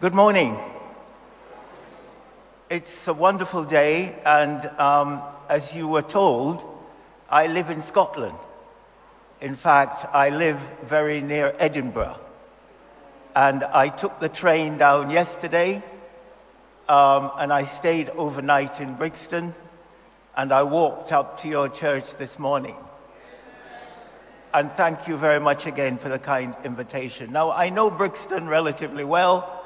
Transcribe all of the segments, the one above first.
Good morning. It's a wonderful day, and as you were told, I live in Scotland. In fact, I live very near Edinburgh. And I took the train down yesterday, and I stayed overnight in Brixton, and I walked up to your church this morning. And thank you very much again for the kind invitation. Now, I know Brixton relatively well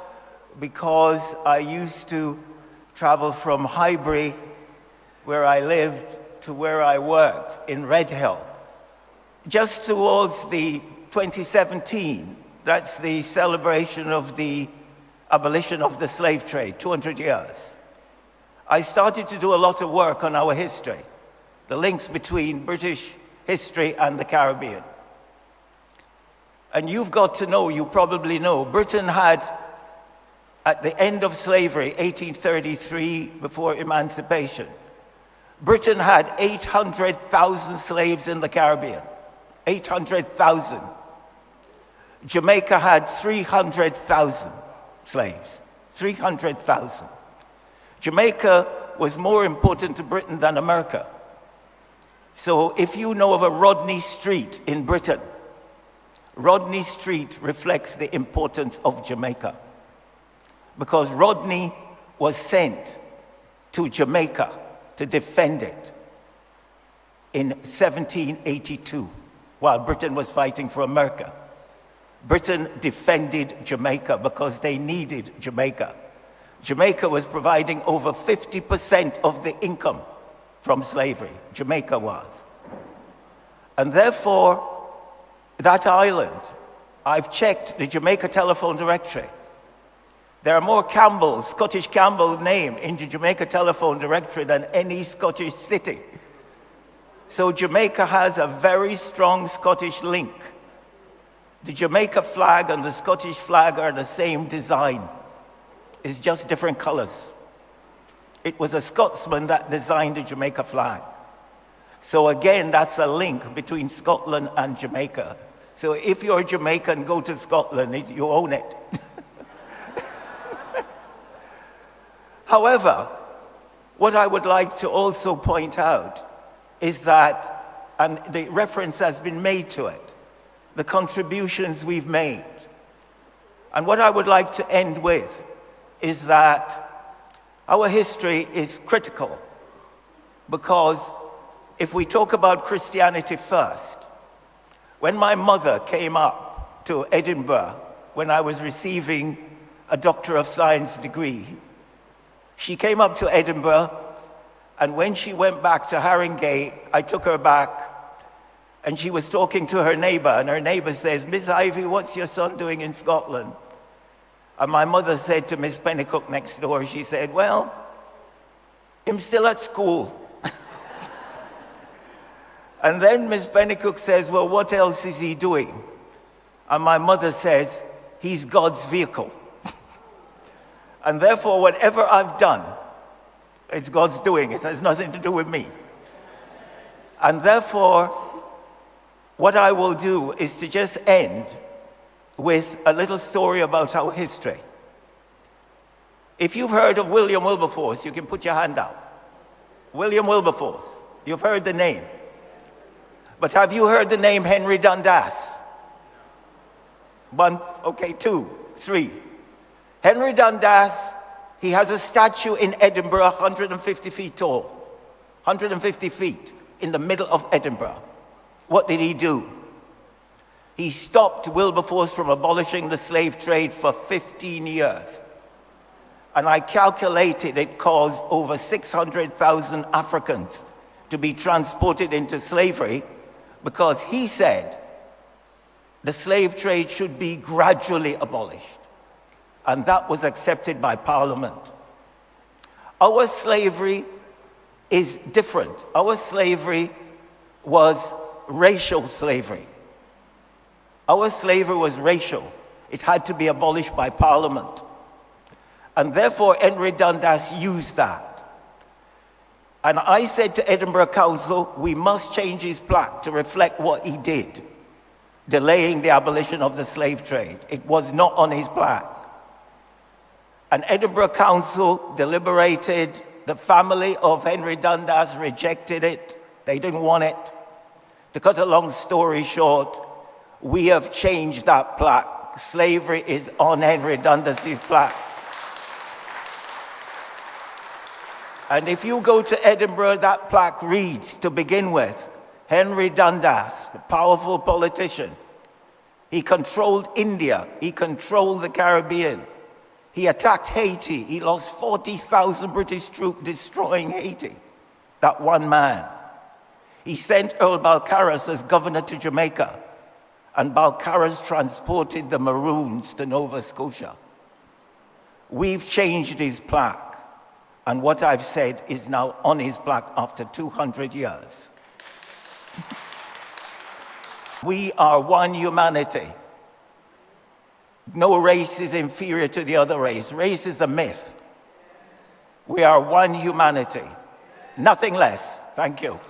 because I used to travel from Highbury, where I lived, to where I worked in Redhill. Just towards the 2017, that's the celebration of the abolition of the slave trade, 200 years. I started to do a lot of work on our history, the links between British history and the Caribbean. And you've got to know, you probably know, Britain had, at the end of slavery, 1833, before emancipation, Britain had 800,000 slaves in the Caribbean. 800,000. Jamaica had 300,000 slaves. 300,000. Jamaica was more important to Britain than America. So if you know of a Rodney Street in Britain, Rodney Street reflects the importance of Jamaica, because Rodney was sent to Jamaica to defend it in 1782 while Britain was fighting for America. Britain defended Jamaica because they needed Jamaica. Jamaica was providing over 50% of the income from slavery. Jamaica was. And therefore, that island, I've checked the Jamaica telephone directory. There are more Campbells, Scottish Campbell name in the Jamaica telephone directory than any Scottish city. So Jamaica has a very strong Scottish link. The Jamaica flag and the Scottish flag are the same design. It's just different colors. It was a Scotsman that designed the Jamaica flag. So again, that's a link between Scotland and Jamaica. So if you're Jamaican, go to Scotland, you own it. However, what I would like to also point out is that, and the reference has been made to it, the contributions we've made. And what I would like to end with is that our history is critical, because if we talk about Christianity first, when my mother came up to Edinburgh when I was receiving a Doctor of Science degree, she came up to Edinburgh, and when she went back to Haringey, I took her back, and she was talking to her neighbor, and her neighbor says, "Miss Ivy, what's your son doing in Scotland?" And my mother said to Miss Pennycook next door, she said, "Well, I'm still at school." And then Miss Pennycook says, "Well, what else is he doing?" And my mother says, "He's God's vehicle." And therefore, whatever I've done, it's God's doing. It has nothing to do with me. And therefore, what I will do is to just end with a little story about our history. If you've heard of William Wilberforce, you can put your hand out. William Wilberforce, you've heard the name. But have you heard the name Henry Dundas? One, okay, two, three. Henry Dundas, he has a statue in Edinburgh, 150 feet tall. 150 feet in the middle of Edinburgh. What did he do? He stopped Wilberforce from abolishing the slave trade for 15 years. And I calculated it caused over 600,000 Africans to be transported into slavery, because he said the slave trade should be gradually abolished. And that was accepted by Parliament. Our slavery is different. Our slavery was racial slavery. Our slavery was racial. It had to be abolished by Parliament. And therefore, Henry Dundas used that. And I said to Edinburgh Council, we must change his plaque to reflect what he did, delaying the abolition of the slave trade. It was not on his plaque. An Edinburgh council deliberated. The family of Henry Dundas rejected it. They didn't want it. To cut a long story short, we have changed that plaque. Slavery is on Henry Dundas's plaque. And if you go to Edinburgh, that plaque reads, to begin with, Henry Dundas, the powerful politician. He controlled India. He controlled the Caribbean. He attacked Haiti. He lost 40,000 British troops destroying Haiti. That one man. He sent Earl Balcarras as governor to Jamaica. And Balcarras transported the Maroons to Nova Scotia. We've changed his plaque. And what I've said is now on his plaque after 200 years. We are one humanity. No race is inferior to the other race. Race is a myth. We are one humanity. Nothing less. Thank you.